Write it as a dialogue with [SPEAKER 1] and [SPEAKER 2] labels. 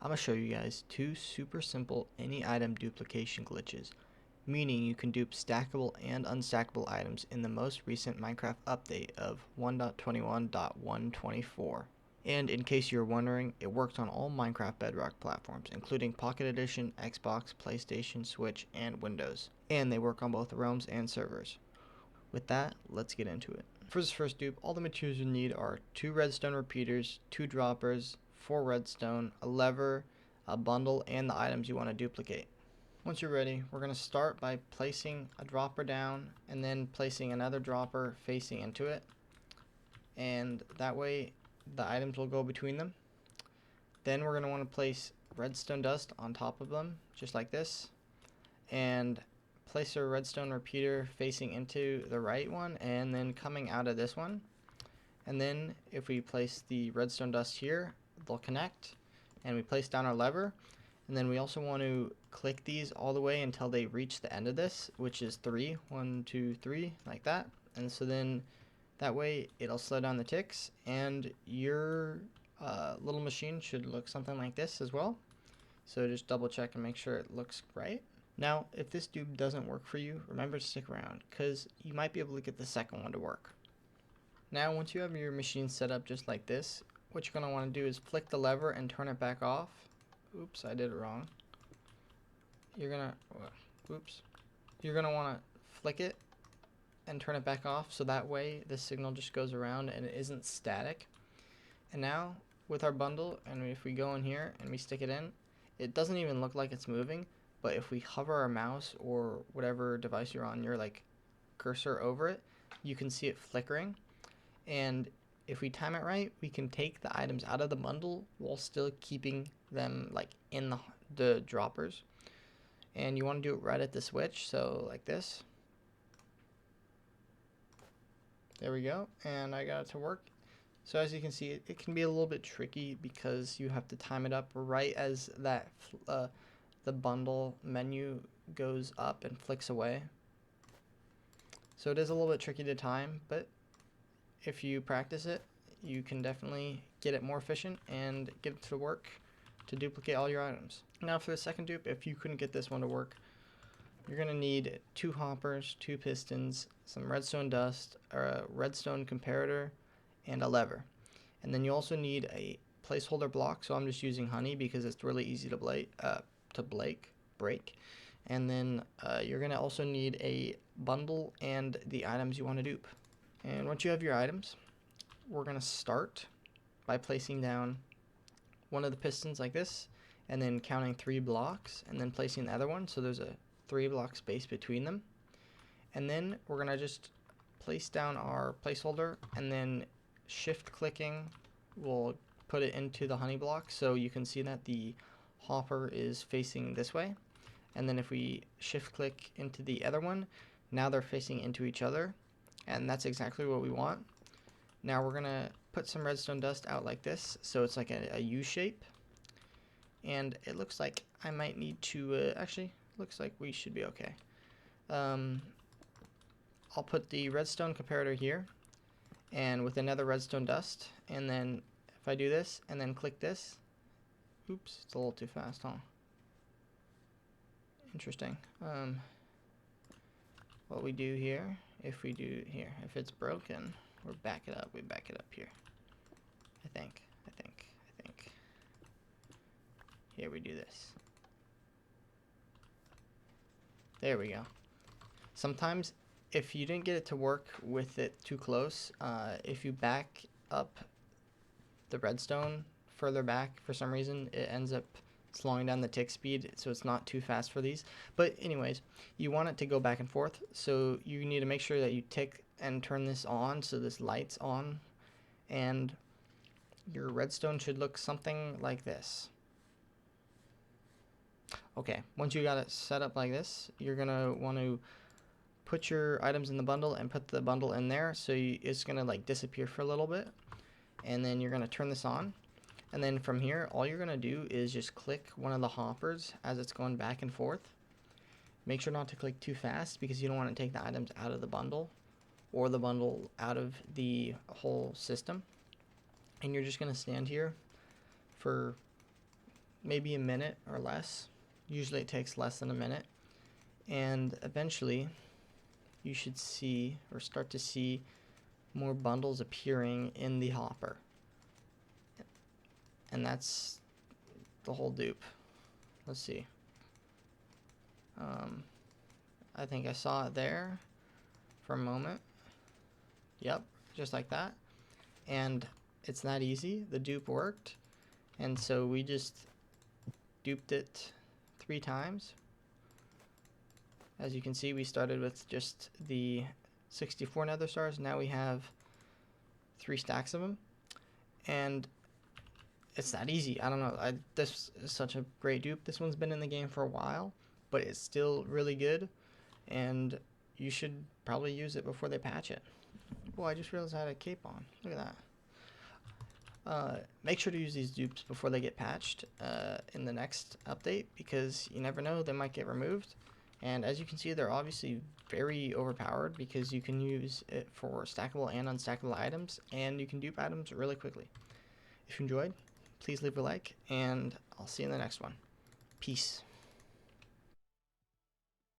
[SPEAKER 1] I'm going to show you guys two super simple any item duplication glitches, meaning you can dupe stackable and unstackable items in the most recent Minecraft update of 1.21.124. And in case you're wondering, it works on all Minecraft Bedrock platforms, including Pocket Edition, Xbox, PlayStation, Switch, and Windows. And they work on both realms and servers. With that, let's get into it. For this first dupe, all the materials you need are 2 redstone repeaters, 2 droppers, 4 redstone, a lever, a bundle, and the items you want to duplicate. Once you're ready, we're going to start by placing a dropper down and then placing another dropper facing into it. And that way the items will go between them. Then we're going to want to place redstone dust on top of them, just like this. And place a redstone repeater facing into the right one and then coming out of this one. And then if we place the redstone dust here, they'll connect. And we place down our lever. And then we also want to click these all the way until they reach the end of this, which is 3. 1, 2, 3, like that. And so then that way it'll slow down the ticks, and your little machine should look something like this as well. So just double check and make sure it looks right. Now, if this dupe doesn't work for you, remember to stick around, because you might be able to get the second one to work. Now, once you have your machine set up just like this, what you're going to want to do is flick the lever and turn it back off. Oops, I did it wrong. You're going to want to flick it and turn it back off, so that way the signal just goes around and it isn't static. And now, with our bundle, and if we go in here and we stick it in, it doesn't even look like it's moving. But if we hover our mouse or whatever device you're on, your cursor over it, you can see it flickering. And if we time it right, we can take the items out of the bundle while still keeping them in the droppers. And you want to do it right at the switch, so like this. There we go, and I got it to work. So as you can see, it can be a little bit tricky because you have to time it up right as that the bundle menu goes up and flicks away. So it is a little bit tricky to time, but if you practice it, you can definitely get it more efficient and get it to work to duplicate all your items. Now for the second dupe, if you couldn't get this one to work, you're going to need 2 hoppers, 2 pistons, some redstone dust, or a redstone comparator, and a lever. And then you also need a placeholder block, so I'm just using honey because it's really easy to break. And then you're going to also need a bundle and the items you want to dupe. And once you have your items, we're going to start by placing down one of the pistons like this, and then counting 3 blocks, and then placing the other one, so there's a 3-block space between them. And then we're going to just place down our placeholder, and then shift clicking will put it into the honey block, so you can see that the hopper is facing this way. And then if we shift click into the other one, now they're facing into each other, and that's exactly what we want. Now we're going to put some redstone dust out like this, so it's like a U shape. And it looks like I might need to, actually, looks like we should be okay. I'll put the redstone comparator here, and with another redstone dust, and then if I do this, and then click this, oops, it's a little too fast, huh? Interesting. What we do here, if it's broken, we back it up here. I think. Here we do this. There we go. Sometimes if you didn't get it to work with it too close, if you back up the redstone further back for some reason, it ends up slowing down the tick speed, so it's not too fast for these. But anyways, you want it to go back and forth, so you need to make sure that you tick and turn this on so this light's on, and your redstone should look something like this. Okay, once you got it set up like this, you're gonna want to put your items in the bundle and put the bundle in there, so it's gonna disappear for a little bit, and then you're gonna turn this on. And then from here, all you're going to do is just click one of the hoppers as it's going back and forth. Make sure not to click too fast because you don't want to take the items out of the bundle or the bundle out of the whole system. And you're just going to stand here for maybe a minute or less. Usually it takes less than a minute. And eventually you should see or start to see more bundles appearing in the hopper. And that's the whole dupe. Let's see. I think I saw it there for a moment. Yep, just like that. And it's that easy. The dupe worked. And so we just duped it 3 times. As you can see, we started with just the 64 nether stars. Now we have 3 stacks of them. And it's that easy. I don't know. This is such a great dupe. This one's been in the game for a while, but it's still really good. And you should probably use it before they patch it. Well, I just realized I had a cape on. Look at that. Make sure to use these dupes before they get patched in the next update, because you never know, they might get removed. And as you can see, they're obviously very overpowered because you can use it for stackable and unstackable items, and you can dupe items really quickly. If you enjoyed, please leave a like, and I'll see you in the next one. Peace.